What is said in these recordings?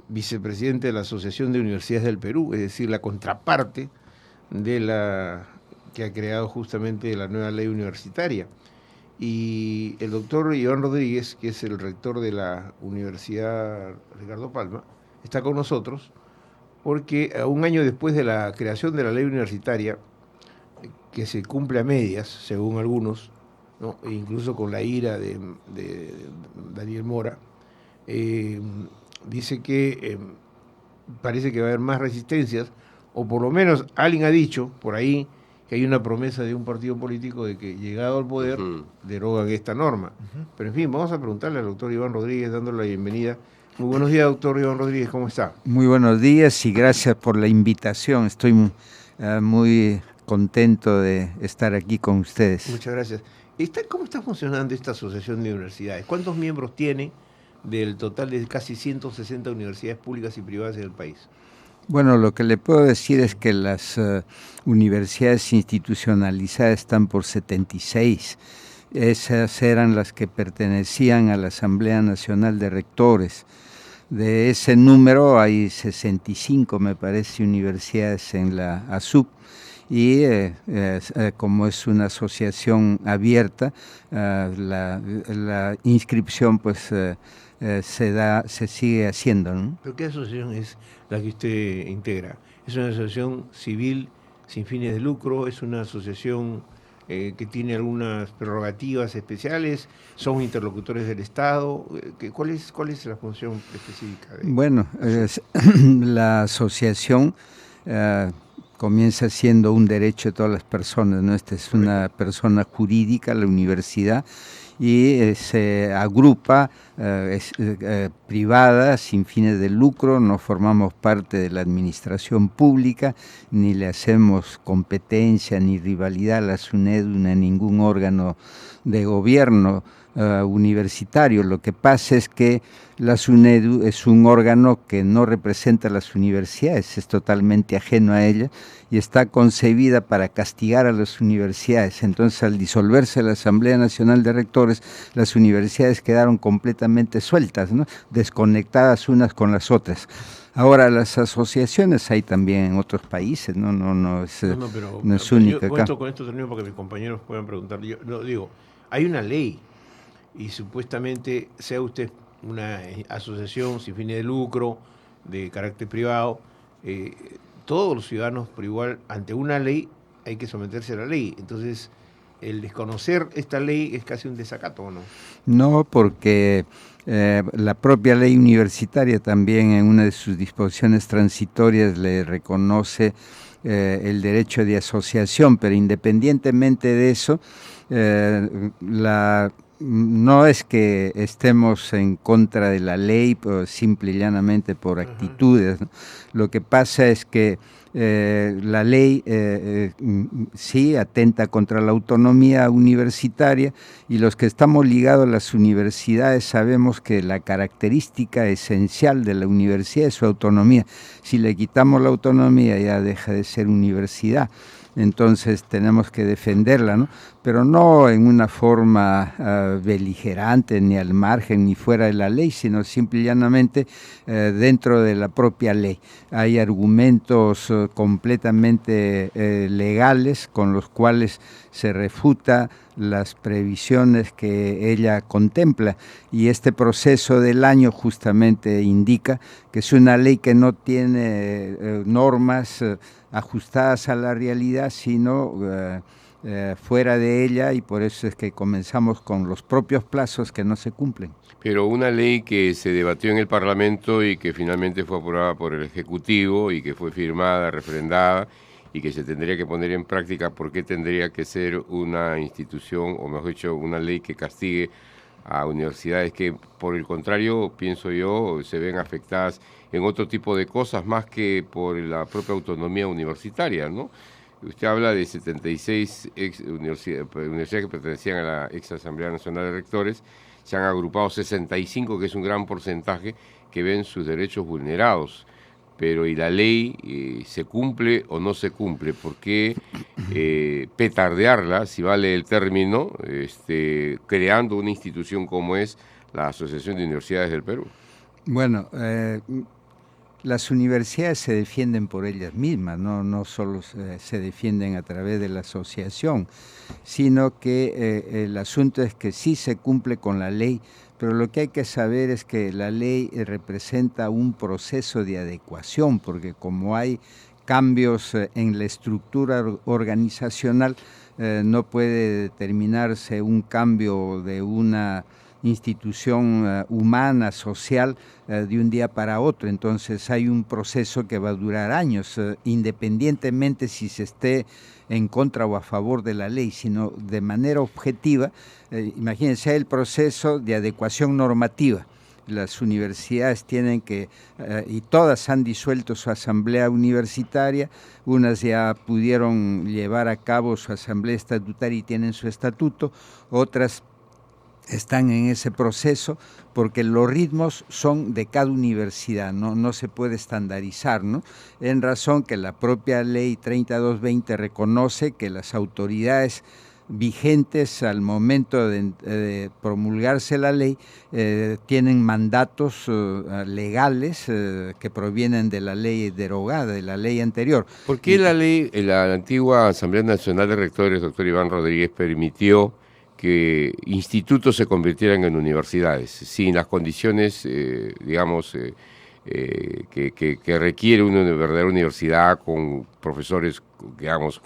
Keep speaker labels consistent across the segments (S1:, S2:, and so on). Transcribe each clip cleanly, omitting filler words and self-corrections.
S1: vicepresidente de la Asociación de Universidades del Perú, es decir, la contraparte de la que ha creado justamente la nueva ley universitaria. Y el doctor Iván Rodríguez, que es el rector de la Universidad Ricardo Palma, está con nosotros porque un año después de la creación de la ley universitaria, que se cumple a medias, según algunos, ¿no? E incluso con la ira de Daniel Mora, eh, dice que parece que va a haber más resistencias, o por lo menos alguien ha dicho por ahí que hay una promesa de un partido político de que llegado al poder derogan esta norma. Pero en fin, vamos a preguntarle al doctor Iván Rodríguez, dándole la bienvenida. Muy buenos días, doctor Iván Rodríguez, ¿cómo está?
S2: Muy buenos días y gracias por la invitación. Estoy muy contento de estar aquí con ustedes.
S1: Muchas gracias. ¿Cómo está funcionando esta asociación de universidades? ¿Cuántos miembros tiene del total de casi 160 universidades públicas y privadas del país?
S2: Bueno, lo que le puedo decir es que las universidades institucionalizadas están por 76. Esas eran las que pertenecían a la Asamblea Nacional de Rectores. De ese número hay 65, me parece, universidades en la ASUP. Y como es una asociación abierta, la inscripción pues se sigue haciendo, ¿no?
S1: ¿Pero qué asociación es la que usted integra? ¿Es una asociación civil sin fines de lucro? ¿Es una asociación que tiene algunas prerrogativas especiales? ¿Son interlocutores del Estado? ¿Cuál es la función específica?
S2: Bueno, la asociación comienza siendo un derecho de todas las personas, ¿no? Esta es una persona jurídica, la universidad, y se agrupa privada, sin fines de lucro, no formamos parte de la administración pública, ni le hacemos competencia ni rivalidad a la SUNEDU ni a ningún órgano de gobierno universitario. Lo que pasa es que la SUNEDU es un órgano que no representa a las universidades, es totalmente ajeno a ellas y está concebida para castigar a las universidades. Entonces, al disolverse la Asamblea Nacional de Rectores, las universidades quedaron completamente sueltas, ¿no? Desconectadas unas con las otras. Ahora, las asociaciones hay también en otros países, no es única acá.
S1: Con esto termino para que mis compañeros puedan preguntar. Yo no, digo, hay una ley y supuestamente sea usted una asociación sin fines de lucro, de carácter privado, todos los ciudadanos por igual, ante una ley hay que someterse a la ley. Entonces, el desconocer esta ley es casi un desacato, ¿o no?
S2: No, porque la propia ley universitaria también en una de sus disposiciones transitorias le reconoce el derecho de asociación, pero independientemente de eso, no es que estemos en contra de la ley simple y llanamente por actitudes, ¿no? Lo que pasa es que la ley sí atenta contra la autonomía universitaria, y los que estamos ligados a las universidades sabemos que la característica esencial de la universidad es su autonomía. Si le quitamos la autonomía ya deja de ser universidad. Entonces tenemos que defenderla, ¿no? Pero no en una forma beligerante, ni al margen, ni fuera de la ley, sino simple y llanamente dentro de la propia ley. Hay argumentos completamente legales con los cuales se refuta las previsiones que ella contempla, y este proceso del año justamente indica que es una ley que no tiene normas ajustadas a la realidad, sino fuera de ella, y por eso es que comenzamos con los propios plazos que no se cumplen.
S3: Pero una ley que se debatió en el Parlamento y que finalmente fue aprobada por el Ejecutivo y que fue firmada, refrendada, y que se tendría que poner en práctica, ¿por qué tendría que ser una institución, o mejor dicho, una ley que castigue a universidades que, por el contrario, pienso yo, se ven afectadas en otro tipo de cosas más que por la propia autonomía universitaria, ¿no? Usted habla de 76 universidades que pertenecían a la ex Asamblea Nacional de Rectores, se han agrupado 65, que es un gran porcentaje, que ven sus derechos vulnerados. Pero ¿y la ley se cumple o no se cumple? ¿Por qué petardearla, si vale el término, creando una institución como es la Asociación de Universidades del Perú?
S2: Bueno, Las universidades se defienden por ellas mismas, no solo se defienden a través de la asociación, sino que el asunto es que sí se cumple con la ley, pero lo que hay que saber es que la ley representa un proceso de adecuación, porque como hay cambios en la estructura organizacional, no puede determinarse un cambio de una institución humana, social, de un día para otro. Entonces hay un proceso que va a durar años, independientemente si se esté en contra o a favor de la ley, sino de manera objetiva. Imagínense el proceso de adecuación normativa. Las universidades tienen que, y todas han disuelto su asamblea universitaria, unas ya pudieron llevar a cabo su asamblea estatutaria y tienen su estatuto, otras están en ese proceso porque los ritmos son de cada universidad, no se puede estandarizar, ¿no? En razón que la propia ley 3220 reconoce que las autoridades vigentes al momento de promulgarse la ley tienen mandatos legales que provienen de la ley derogada, de la ley anterior.
S3: ¿Por qué la antigua Asamblea Nacional de Rectores, doctor Iván Rodríguez, permitió que institutos se convirtieran en universidades, sin las condiciones, digamos, que requiere una verdadera universidad con profesores, digamos,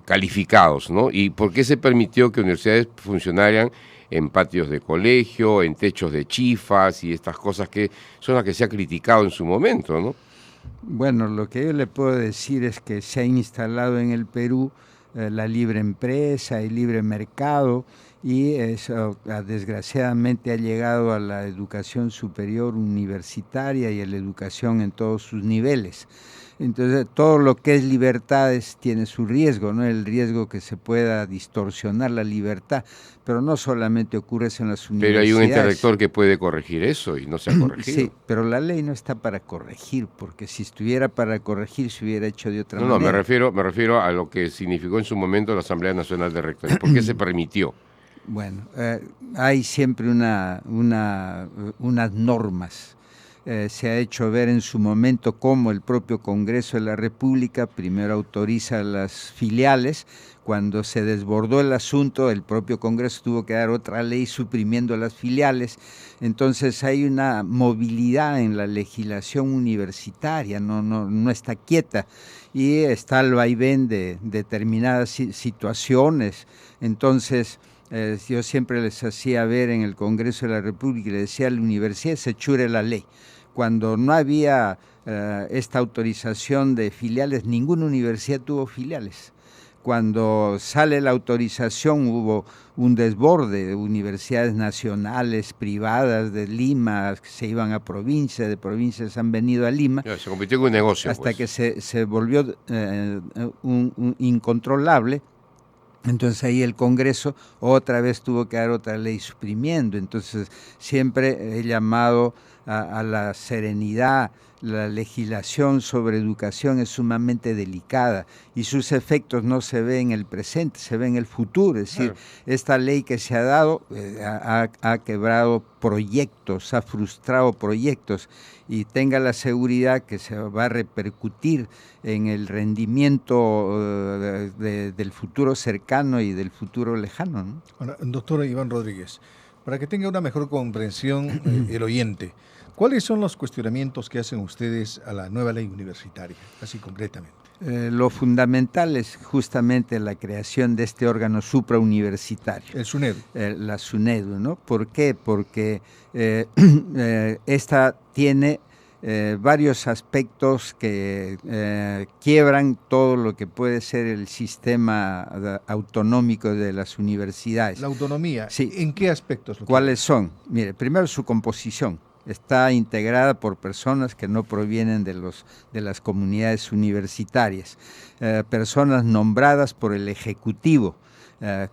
S3: calificados, ¿no? ¿Y por qué se permitió que universidades funcionaran en patios de colegio, en techos de chifas y estas cosas que son las que se ha criticado en su momento, ¿no?
S2: Bueno, lo que yo le puedo decir es que se ha instalado en el Perú la libre empresa, el libre mercado, y eso desgraciadamente ha llegado a la educación superior universitaria y a la educación en todos sus niveles. Entonces, todo lo que es libertades tiene su riesgo, ¿no? El riesgo que se pueda distorsionar la libertad, pero no solamente ocurre eso en las universidades.
S3: Pero hay un ente rector que puede corregir eso y no se ha corregido.
S2: Sí, pero la ley no está para corregir, porque si estuviera para corregir se hubiera hecho de otra manera.
S3: No, me refiero a lo que significó en su momento la Asamblea Nacional de Rectores. ¿Por qué se permitió?
S2: Bueno, hay siempre unas normas. Se ha hecho ver en su momento cómo el propio Congreso de la República primero autoriza las filiales. Cuando se desbordó el asunto, el propio Congreso tuvo que dar otra ley suprimiendo las filiales. Entonces hay una movilidad en la legislación universitaria, no está quieta, y está el vaivén de determinadas situaciones. Entonces, yo siempre les hacía ver en el Congreso de la República y les decía a la universidad se chure la ley. Cuando no había esta autorización de filiales, ninguna universidad tuvo filiales. Cuando sale la autorización hubo un desborde de universidades nacionales, privadas de Lima, que se iban a provincias, de provincias han venido a Lima.
S3: Se convirtió en un negocio.
S2: Hasta que se volvió un incontrolable. Entonces ahí el Congreso otra vez tuvo que dar otra ley suprimiendo. Entonces siempre he llamado a la serenidad. La legislación sobre educación es sumamente delicada y sus efectos no se ven en el presente, se ven en el futuro. Es decir, esta ley que se ha dado ha quebrado proyectos, ha frustrado proyectos, y tenga la seguridad que se va a repercutir en el rendimiento del futuro cercano y del futuro lejano, ¿no?
S4: Ahora, doctor Iván Rodríguez, para que tenga una mejor comprensión el oyente, ¿cuáles son los cuestionamientos que hacen ustedes a la nueva ley universitaria, así concretamente?
S2: Lo fundamental es justamente la creación de este órgano suprauniversitario.
S4: El SUNEDU.
S2: La SUNEDU, ¿no? ¿Por qué? Porque esta tiene varios aspectos que quiebran todo lo que puede ser el sistema autonómico de las universidades.
S4: La autonomía,
S2: sí.
S4: ¿En qué aspectos?
S2: ¿Cuáles son? Mire, primero su composición. Está integrada por personas que no provienen de las comunidades universitarias, personas nombradas por el Ejecutivo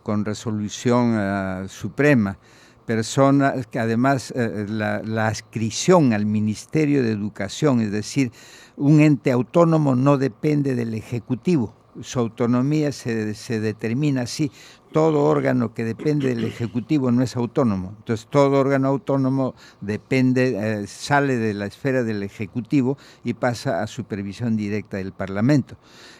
S2: con resolución suprema, personas que además la adscripción al Ministerio de Educación, es decir, un ente autónomo no depende del Ejecutivo. Su autonomía se determina así, todo órgano que depende del Ejecutivo no es autónomo. Entonces, todo órgano autónomo sale de la esfera del Ejecutivo y pasa a supervisión directa del Parlamento.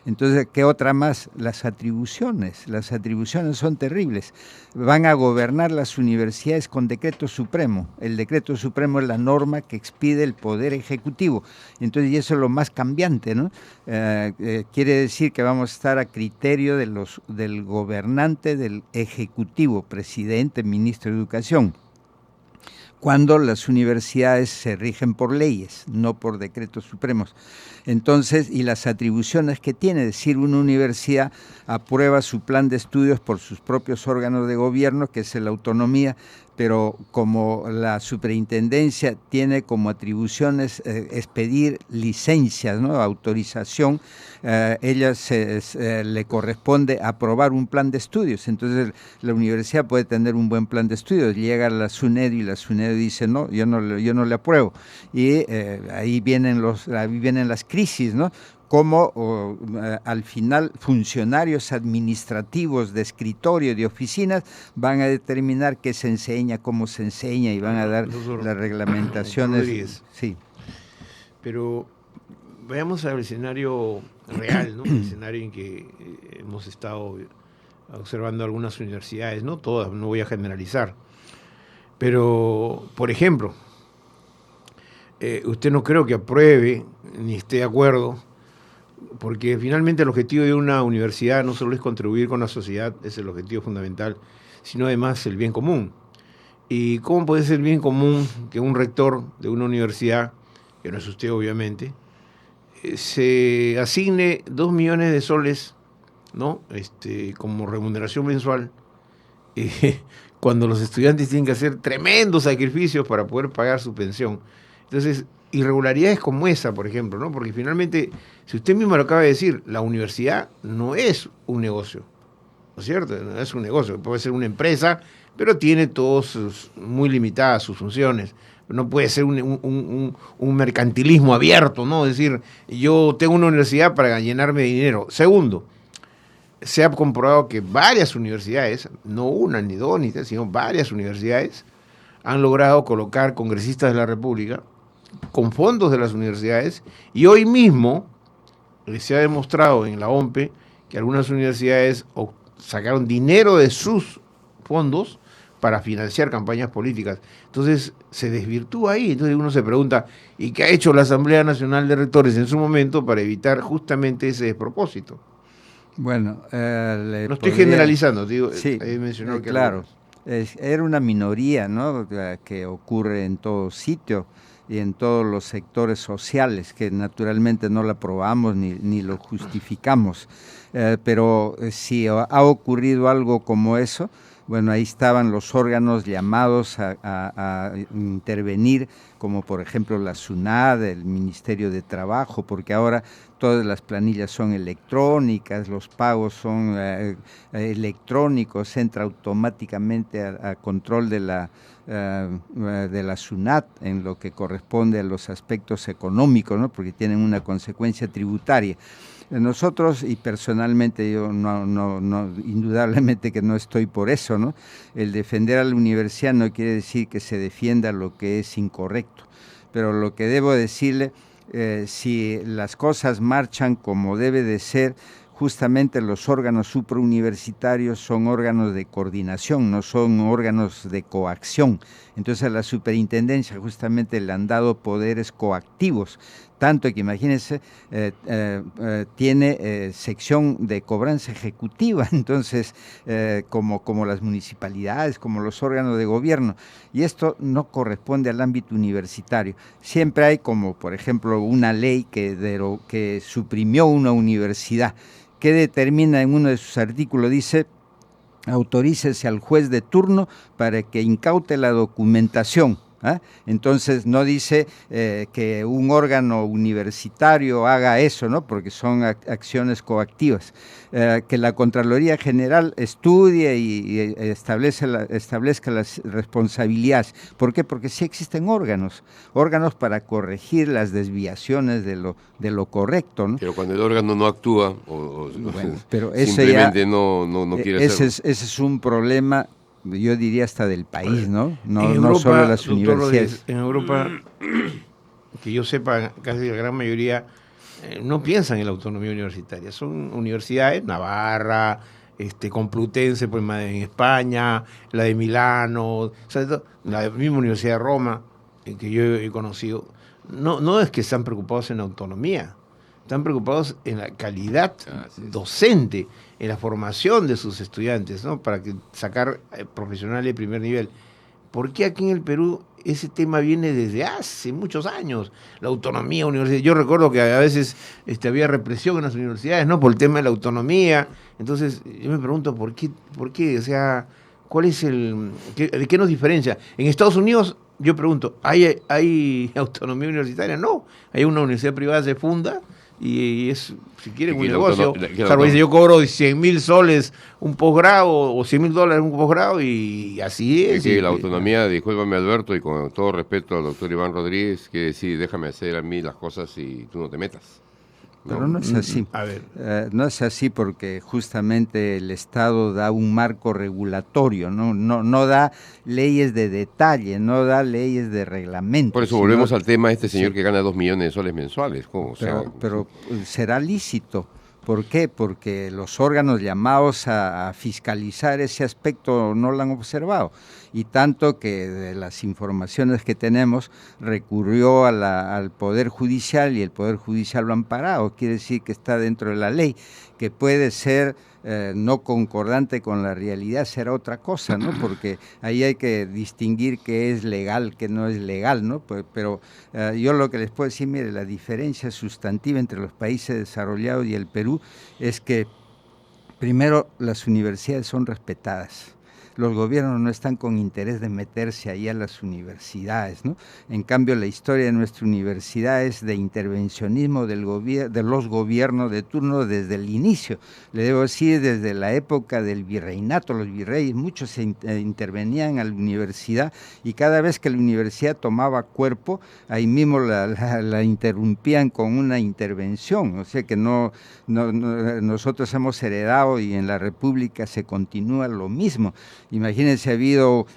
S2: Entonces, ¿qué otra más? Las atribuciones. Las atribuciones son terribles. Van a gobernar las universidades con decreto supremo. El decreto supremo es la norma que expide el Poder Ejecutivo. Entonces, y eso es lo más cambiante, ¿no? Quiere decir que vamos a estar a criterio del gobernante del Ejecutivo, presidente, ministro de Educación, cuando las universidades se rigen por leyes, no por decretos supremos. Entonces, y las atribuciones que tiene, es decir, una universidad aprueba su plan de estudios por sus propios órganos de gobierno, que es la autonomía, pero como la superintendencia tiene como atribuciones expedir licencias, ¿no? Autorización, ella le corresponde aprobar un plan de estudios. Entonces la universidad puede tener un buen plan de estudios, llega a la SUNEDU y la SUNEDU dice no, yo no le apruebo. Y ahí vienen las crisis, ¿no? Como al final funcionarios administrativos de escritorio, de oficinas, van a determinar qué se enseña, cómo se enseña y van a dar las reglamentaciones. Sí.
S1: Pero veamos al escenario real, ¿no? El escenario en que hemos estado observando algunas universidades, no todas, no voy a generalizar. Pero, por ejemplo, usted no creo que apruebe ni esté de acuerdo, porque finalmente el objetivo de una universidad no solo es contribuir con la sociedad, es el objetivo fundamental, sino además el bien común. ¿Y cómo puede ser el bien común que un rector de una universidad, que no es usted obviamente, se asigne 2 millones de soles, ¿no? Como remuneración mensual, cuando los estudiantes tienen que hacer tremendos sacrificios para poder pagar su pensión? Entonces, irregularidades como esa, por ejemplo, ¿no? Porque finalmente, si usted mismo lo acaba de decir, la universidad no es un negocio, ¿no es cierto? No es un negocio, puede ser una empresa, pero tiene muy limitadas sus funciones. No puede ser un mercantilismo abierto, ¿no? Es decir, yo tengo una universidad para llenarme de dinero. Segundo, se ha comprobado que varias universidades, no una, ni dos, ni tres, sino varias universidades, han logrado colocar congresistas de la República con fondos de las universidades, y hoy mismo se ha demostrado en la OMPE que algunas universidades sacaron dinero de sus fondos para financiar campañas políticas. Entonces se desvirtúa ahí. Entonces uno se pregunta, ¿y qué ha hecho la Asamblea Nacional de Rectores en su momento para evitar justamente ese despropósito?
S2: Bueno,
S1: no estoy generalizando, digo,
S2: sí,
S1: he mencionado que
S2: claro, era una minoría, ¿no? Que ocurre en todo sitio y en todos los sectores sociales, que naturalmente no lo aprobamos ni lo justificamos, pero si ha ocurrido algo como eso, bueno, ahí estaban los órganos llamados a intervenir, como por ejemplo la SUNAD, el Ministerio de Trabajo, porque ahora todas las planillas son electrónicas, los pagos son electrónicos, entra automáticamente a control de la SUNAT en lo que corresponde a los aspectos económicos, ¿no? Porque tienen una consecuencia tributaria. Nosotros, y personalmente yo no, indudablemente que no estoy por eso, ¿no? El defender a la universidad no quiere decir que se defienda lo que es incorrecto, pero lo que debo decirle, si las cosas marchan como debe de ser, justamente los órganos suprauniversitarios son órganos de coordinación, no son órganos de coacción. Entonces a la superintendencia justamente le han dado poderes coactivos, tanto que imagínense, tiene sección de cobranza ejecutiva, entonces como las municipalidades, como los órganos de gobierno, y esto no corresponde al ámbito universitario. Siempre hay, como por ejemplo una ley que suprimió una universidad, que determina en uno de sus artículos, dice: autorícese al juez de turno para que incaute la documentación ¿ah? Entonces no dice que un órgano universitario haga eso, ¿no? Porque son acciones coactivas. Que la Contraloría General estudie y establezca las responsabilidades. ¿Por qué? Porque sí existen órganos para corregir las desviaciones de lo correcto, ¿no?
S3: Pero cuando el órgano no actúa
S2: Bueno, pero
S3: simplemente no quiere hacerlo.
S2: Ese es un problema, yo diría hasta del país, ¿no? No
S1: Europa,
S2: solo las
S1: doctor
S2: universidades.
S1: Rodríguez, en Europa, que yo sepa, casi la gran mayoría no piensan en la autonomía universitaria. Son universidades, Navarra, Complutense pues, en España, la de Milano, o sea, la misma Universidad de Roma, que yo he conocido. No es que están preocupados en la autonomía, están preocupados en la calidad docente, en la formación de sus estudiantes, ¿no? Para sacar profesionales de primer nivel. ¿Por qué aquí en el Perú ese tema viene desde hace muchos años? La autonomía universitaria. Yo recuerdo que a veces había represión en las universidades, ¿no? Por el tema de la autonomía. Entonces, yo me pregunto, ¿por qué? O sea, ¿cuál es de qué nos diferencia? En Estados Unidos, yo pregunto, ¿hay autonomía universitaria? No. Hay una universidad privada, se funda y es, si quieren, un negocio. Claro, dice, yo cobro 100.000 soles un posgrado o $100.000 un posgrado y así es.
S3: Que la autonomía, discúlpame Alberto, y con todo respeto al doctor Iván Rodríguez, que decir, déjame hacer a mí las cosas y tú no te metas.
S2: Pero no es así.
S1: A ver.
S2: No es así porque justamente el Estado da un marco regulatorio, no da leyes de detalle, no da leyes de reglamento.
S3: Por eso volvemos al tema de este señor que gana 2 millones de soles mensuales. ¿Cómo?
S2: Pero será lícito. ¿Por qué? Porque los órganos llamados a fiscalizar ese aspecto no lo han observado. Y tanto que de las informaciones que tenemos recurrió al Poder Judicial y el Poder Judicial lo ha amparado. Quiere decir que está dentro de la ley, que puede ser no concordante con la realidad, será otra cosa, ¿no? Porque ahí hay que distinguir qué es legal, qué no es legal, ¿no? Pero yo lo que les puedo decir, mire, la diferencia sustantiva entre los países desarrollados y el Perú es que, primero, las universidades son respetadas. Los gobiernos no están con interés de meterse ahí a las universidades, ¿no? En cambio, la historia de nuestra universidad es de intervencionismo de los gobiernos de turno desde el inicio. Le debo decir, desde la época del virreinato, los virreyes, muchos intervenían a la universidad y cada vez que la universidad tomaba cuerpo, ahí mismo la interrumpían con una intervención. O sea que nosotros hemos heredado y en la República se continúa lo mismo. Imagínense, ha habido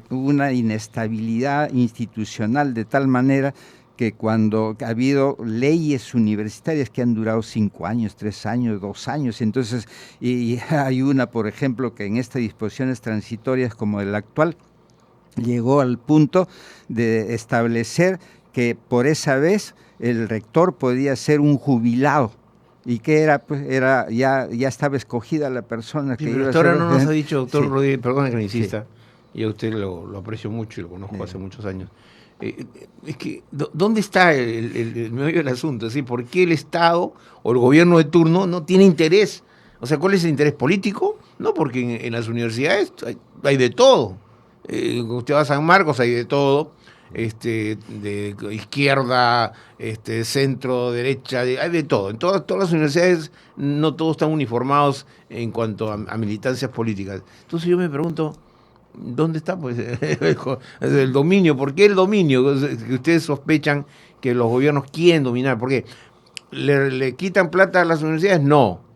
S2: una inestabilidad institucional de tal manera que cuando ha habido leyes universitarias que han durado 5 años, 3 años, 2 años, entonces, y hay una, por ejemplo, que en estas disposiciones transitorias como el actual, llegó al punto de establecer que por esa vez el rector podía ser un jubilado. ¿Y qué era? Pues ya estaba escogida la persona que iba a ser.
S1: Ahora no nos ha dicho, doctor
S2: Sí.
S1: Rodríguez, perdón que me insista, y a usted lo aprecio mucho y lo conozco hace muchos años. Es que, ¿dónde está el meollo del asunto? Es decir, ¿por qué el Estado o el gobierno de turno no tiene interés? O sea, ¿cuál es el interés político? No, porque en las universidades hay de todo. Usted va a San Marcos, hay de todo. De izquierda, centro, derecha, hay de todo. En todas las universidades no todos están uniformados en cuanto a militancias políticas. Entonces yo me pregunto, ¿dónde está pues el dominio? ¿Por qué el dominio? Que ustedes sospechan que los gobiernos quieren dominar. ¿Por qué? ¿Le quitan plata a las universidades? No.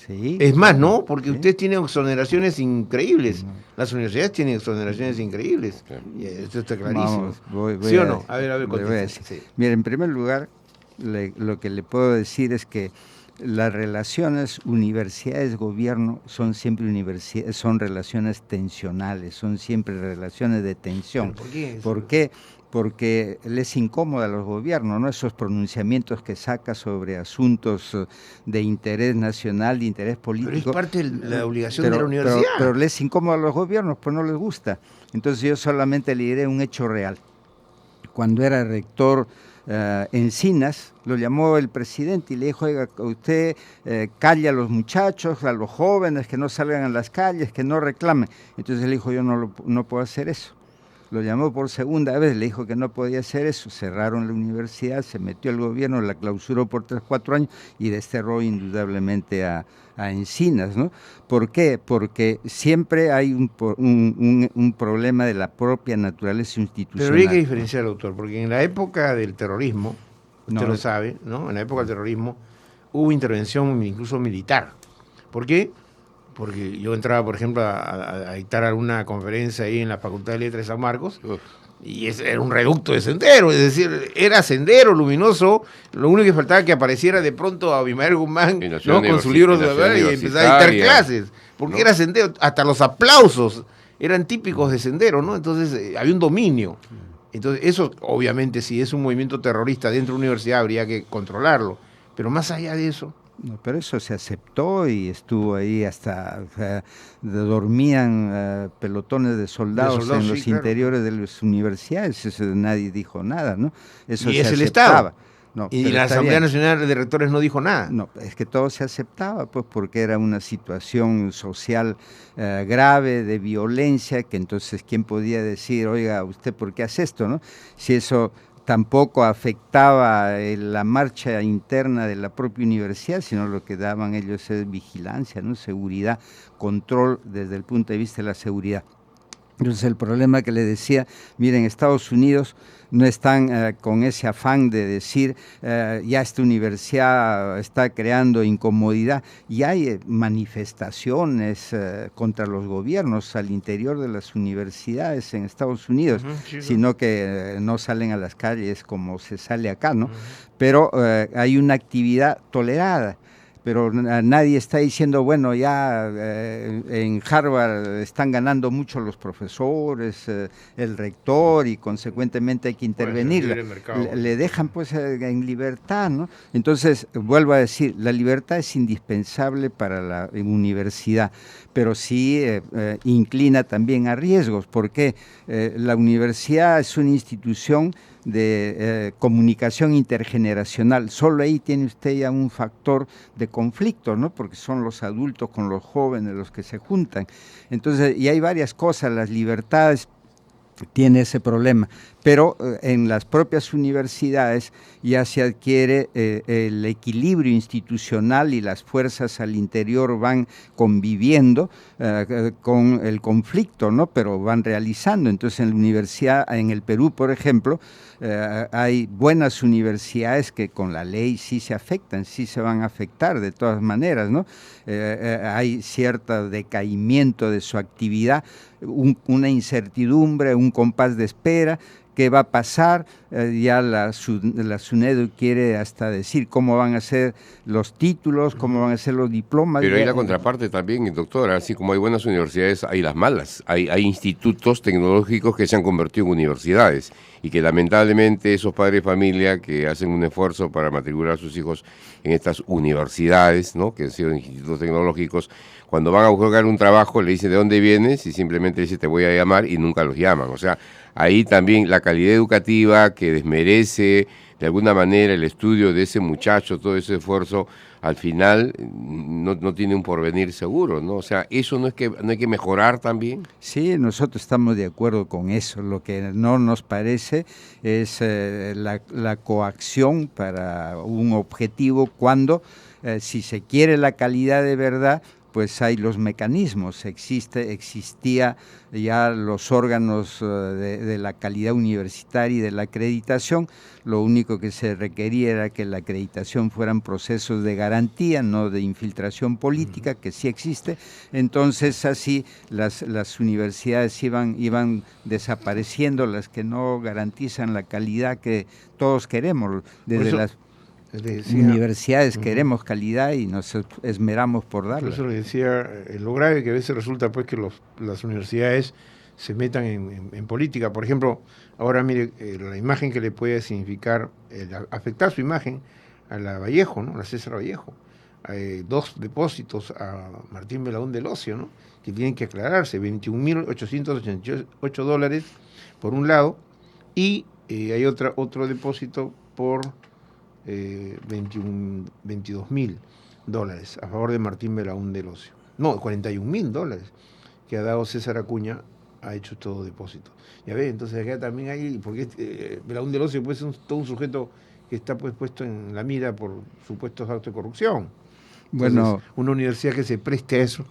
S2: Sí,
S1: es más, ¿no? Porque
S2: sí.
S1: ustedes tienen exoneraciones increíbles. Las universidades tienen exoneraciones increíbles. Y esto está clarísimo. ¿Sí o no? A ver, conteste. Sí.
S2: Mira, en primer lugar, lo que le puedo decir es que las relaciones universidades-gobierno son siempre son relaciones tensionales, son siempre relaciones de tensión.
S1: ¿Por qué?
S2: ¿Por qué? Porque les incomoda a los gobiernos, ¿no? Esos pronunciamientos que saca sobre asuntos de interés nacional, de interés político.
S1: Pero es parte de la obligación de la universidad.
S2: Pero les incomoda a los gobiernos, pues no les gusta. Entonces yo solamente le diré un hecho real. Cuando era rector Encinas, lo llamó el presidente y le dijo, oiga, usted calle a los muchachos, a los jóvenes, que no salgan a las calles, que no reclamen. Entonces él dijo, yo no puedo hacer eso. lo llamó por segunda vez, le dijo que no podía hacer eso, cerraron la universidad, se metió el gobierno, la clausuró por 3, 4 años y desterró indudablemente a Encinas, ¿no? ¿Por qué? Porque siempre hay un problema de la propia naturaleza institucional.
S1: Pero hay que diferenciar, doctor, porque en la época del terrorismo, usted
S2: No,
S1: lo sabe, ¿no? En la época del terrorismo hubo intervención incluso militar. ¿Por qué? Porque yo entraba, por ejemplo, a dictar alguna conferencia ahí en la Facultad de Letras de San Marcos, y era un reducto de sendero, es decir, era sendero luminoso, lo único que faltaba que apareciera de pronto a Abimael Guzmán, ¿no? Con su libro de verdad y empezara a dictar clases, porque ¿no? Era sendero, hasta los aplausos eran típicos de sendero, ¿no? Entonces había un dominio. Entonces eso, obviamente, si es un movimiento terrorista dentro de una universidad, habría que controlarlo, pero más allá de eso...
S2: No, pero eso se aceptó y estuvo ahí hasta, o sea, dormían pelotones de soldados en los interiores de las universidades, eso nadie dijo nada, ¿no? Eso
S1: y
S2: se
S1: es el
S2: aceptaba.
S1: Estado.
S2: No,
S1: y la Asamblea Nacional de Rectores no dijo nada.
S2: No, es que todo se aceptaba, pues porque era una situación social grave, de violencia, que entonces, ¿quién podía decir, oiga, usted por qué hace esto, no? Si eso tampoco afectaba la marcha interna de la propia universidad, sino lo que daban ellos es vigilancia, ¿no? Seguridad, control desde el punto de vista de la seguridad. Entonces el problema que le decía, miren, Estados Unidos no están con ese afán de decir ya esta universidad está creando incomodidad, y hay manifestaciones contra los gobiernos al interior de las universidades en Estados Unidos, sí, sino que no salen a las calles como se sale acá, ¿no? Pero hay una actividad tolerada. Pero nadie está diciendo, bueno, ya en Harvard están ganando mucho los profesores, el rector, y consecuentemente hay que intervenir. Le dejan pues en libertad, ¿no? Entonces, vuelvo a decir, la libertad es indispensable para la universidad, pero sí inclina también a riesgos, porque la universidad es una institución de comunicación intergeneracional. Solo ahí tiene usted ya un factor de conflicto, ¿no? Porque son los adultos con los jóvenes los que se juntan. Entonces, y hay varias cosas, las libertades tiene ese problema, pero en las propias universidades ya se adquiere el equilibrio institucional y las fuerzas al interior van conviviendo con el conflicto, ¿no? Pero van realizando. Entonces en la universidad, en el Perú, por ejemplo, hay buenas universidades que con la ley sí se afectan, sí se van a afectar de todas maneras, ¿no? Hay cierto decaimiento de su actividad, una incertidumbre, un compás de espera. ¿Qué va a pasar? Ya la SUNEDU quiere hasta decir cómo van a ser los títulos, cómo van a ser los diplomas.
S3: Pero hay la contraparte también, doctor, así como hay buenas universidades, hay las malas. Hay institutos tecnológicos que se han convertido en universidades y que lamentablemente esos padres de familia que hacen un esfuerzo para matricular a sus hijos en estas universidades, ¿no? Que han sido institutos tecnológicos, cuando van a buscar un trabajo le dicen de dónde vienes y simplemente dice te voy a llamar y nunca los llaman. O sea, ahí también la calidad educativa que desmerece de alguna manera el estudio de ese muchacho, todo ese esfuerzo, al final no tiene un porvenir seguro, ¿no? O sea, ¿eso no hay que mejorar también?
S2: Sí, nosotros estamos de acuerdo con eso. Lo que no nos parece es la coacción para un objetivo cuando, si se quiere la calidad de verdad, pues hay los mecanismos, existía ya los órganos de la calidad universitaria y de la acreditación. Lo único que se requería era que la acreditación fueran procesos de garantía, no de infiltración política, que sí existe. Entonces así las universidades iban desapareciendo, las que no garantizan la calidad que todos queremos, desde las universidades queremos calidad y nos esmeramos por darla.
S1: Por eso le decía, lo grave que a veces resulta pues que las universidades se metan en política. Por ejemplo, ahora mire, la imagen que le puede significar, afectar su imagen a la Vallejo, ¿no? La César Vallejo. Hay 2 depósitos a Martín Belaúnde del Ocio, ¿no? Que tienen que aclararse, $21.888 por un lado, y hay otro depósito por $22.000 a favor de Martín Belaúnde del Ocio. No, $41.000 que ha dado César Acuña ha hecho estos depósitos. Ya ves, entonces acá también hay, porque Belaúnde del Ocio puede ser todo un sujeto que está pues puesto en la mira por supuestos actos de corrupción. Entonces,
S2: Bueno,
S1: una universidad que se preste a eso,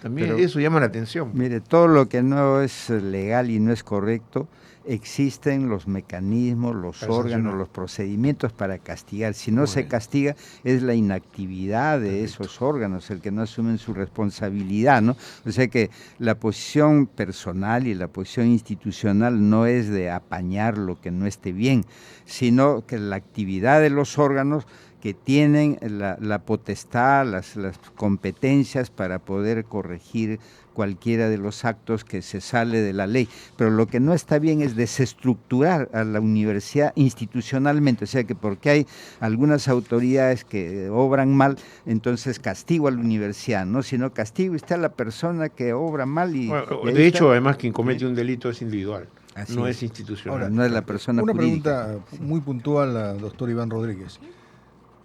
S1: también
S2: pero,
S1: eso llama la atención.
S2: mire, todo lo que no es legal y no es correcto, existen los mecanismos, los
S1: Para
S2: órganos,
S1: sancionar.
S2: los procedimientos para castigar. Si no
S1: Muy
S2: se
S1: bien.
S2: castiga, es la inactividad de esos órganos, el que no asumen su responsabilidad, ¿no? O sea que la posición personal y la posición institucional no es de apañar lo que no esté bien, sino que la actividad de los órganos que tienen la potestad, las competencias para poder corregir cualquiera de los actos que se sale de la ley. Pero lo que no está bien es desestructurar a la universidad institucionalmente, o sea que porque hay algunas autoridades que obran mal, entonces castigo a la universidad, ¿no? Sino castigo está a la persona que obra mal
S1: Bueno,
S2: y ahí
S1: de
S2: está.
S1: hecho, además, quien comete un delito es individual,
S2: Así
S1: no
S2: es.
S1: es institucional.
S4: Ahora,
S2: no es la persona
S4: una
S2: jurídica.
S4: pregunta muy puntual al doctor Iván Rodríguez.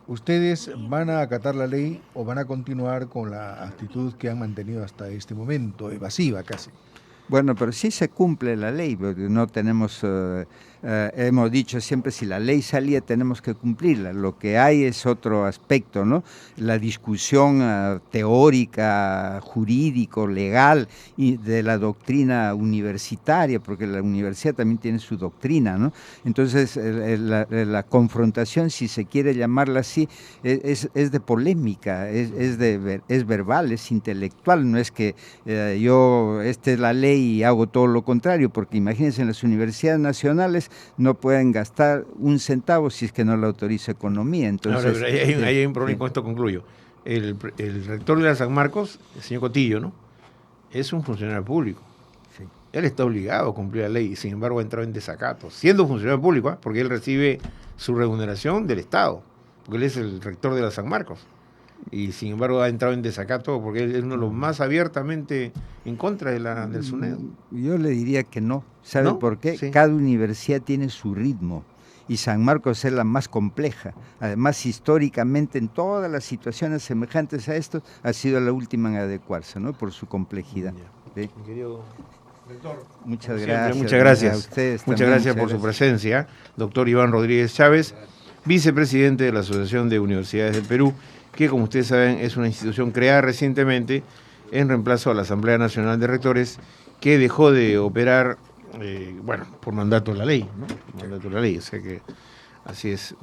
S4: ¿Ustedes van a acatar la ley o van a continuar con la actitud que han mantenido hasta este momento, evasiva casi?
S2: Bueno, pero sí se cumple la ley, porque no tenemos, hemos dicho siempre, si la ley salía tenemos que cumplirla. Lo que hay es otro aspecto, ¿no? La discusión teórica, jurídico, legal y de la doctrina universitaria, porque la universidad también tiene su doctrina, ¿no? Entonces, la confrontación, si se quiere llamarla así, es de polémica, es verbal, es intelectual, no es que esta es la ley y hago todo lo contrario, porque imagínense, en las universidades nacionales no pueden gastar un centavo si es que no lo autoriza economía. Entonces,
S1: Ahora, pero ahí hay un problema, y con esto concluyo. El rector de la San Marcos, el señor Cotillo, ¿no? Es un funcionario público.
S2: sí.
S1: Él está obligado a cumplir la ley y sin embargo ha entrado en desacato, siendo funcionario público, porque él recibe su remuneración del Estado, porque él es el rector de la San Marcos. Y sin embargo ha entrado en desacato porque él es uno de los más abiertamente en contra del SUNEDO.
S2: Yo le diría que no. ¿Sabe
S1: ¿No?
S2: por qué?
S1: Sí.
S2: Cada universidad tiene su ritmo y San Marcos es la más compleja. Además, históricamente, en todas las situaciones semejantes a esto, ha sido la última en adecuarse, ¿no? Por su complejidad. ¿Sí?
S1: Mi querido rector,
S2: Muchas
S1: como siempre,
S2: gracias.
S1: muchas gracias.
S2: A ustedes
S1: Muchas
S2: también,
S1: gracias por su presencia, doctor Iván Rodríguez Chávez, vicepresidente de la Asociación de Universidades del Perú, que como ustedes saben es una institución creada recientemente en reemplazo a la Asamblea Nacional de Rectores, que dejó de operar, por mandato de la ley, ¿no? Por mandato de la ley, o sea que así es.